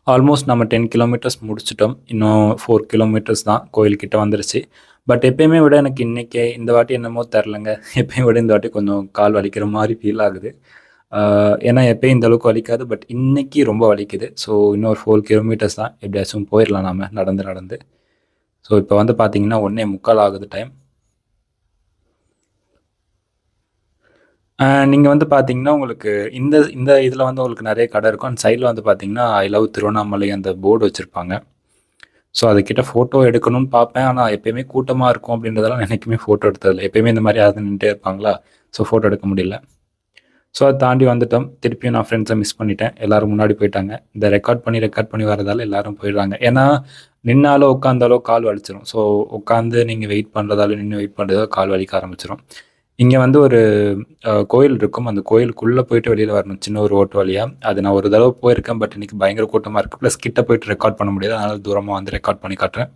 Almost நம்ம 10 kilometres முடிச்சுட்டோம். இன்னும் 4 கிலோமீட்டர்ஸ் தான் கோயில்கிட்ட வந்துருச்சு. பட் எப்பயுமே விட எனக்கு இன்னைக்கு இந்த வாட்டி என்னமோ தெரிலங்க. எப்பயும் விட இந்த வாட்டி கொஞ்சம் கால் வலிக்கிற மாரி ஃபீல் ஆகுது. ஏன்னா எப்பயும் இந்த அளவுக்கு வலிக்காது. பட் இன்னைக்கு ரொம்ப வலிக்குது. ஸோ இன்னொரு 4 கிலோமீட்டர்ஸ் தான். எப்படியாச்சும் போயிரலாம் நாம நடந்து நடந்து. ஸோ இப்போ வந்து பார்த்தீங்கன்னா 1:45 ஆகுது டைம். நீங்க வந்து பார்த்தீங்கன்னா, உங்களுக்கு இந்த இந்த இதில வந்து உங்களுக்கு நெறைய கடை இருக்கும். அந்த சைட்ல வந்து பார்த்தீங்கன்னா, ஐ லவ் திருவண்ணாமலை அந்த போர்டு வச்சிருப்பாங்க. ஸோ அதுகிட்ட ஃபோட்டோ எடுக்கணும்னு பார்ப்பேன். ஆனா எப்பயுமே கூட்டமா இருக்கும் அப்படின்றதால நான் என்னைக்குமே ஃபோட்டோ எடுத்ததில்ல. எப்பயுமே இந்த மாரி யாராவது நின்னுட்டே இருப்பாங்களா, ஸோ ஃபோட்டோ எடுக்க முடியல. ஸோ அத தாண்டி வந்துட்டோம். திருப்பியும் நான் ஃப்ரெண்ட்ஸ மிஸ் பண்ணிட்டேன். எல்லாரும் முன்னாடி போயிட்டாங்க. இந்த ரெக்கார்ட் பண்ணி வரதால எல்லாரும் போயிடுறாங்க. ஏன்னா, நின்னாலோ, உட்காந்தாலோ கால் வலிச்சிரும். ஸோ உட்காந்து நீங்க வெயிட் பண்றதாலும், நின்னு வெயிட் பண்றதாலும் கால் வலிக்க ஆரம்பிச்சுரும். இங்க வந்து ஒரு கோயில் இருக்கும். அந்த கோயிலுக்குள்ள போயிட்டு வெளியில வரணும். சின்ன ஒரு ஓட்டு வழியா. அது நான் ஒரு தடவ போயிருக்கேன். பட் இன்னைக்கு பயங்கர கூட்டமா இருக்கு. பிளஸ் கிட்ட போயிட்டு ரெக்கார்ட் பண்ண முடியாது. அதனால தூரமா வந்து ரெக்கார்ட் பண்ணி காட்டுறேன்.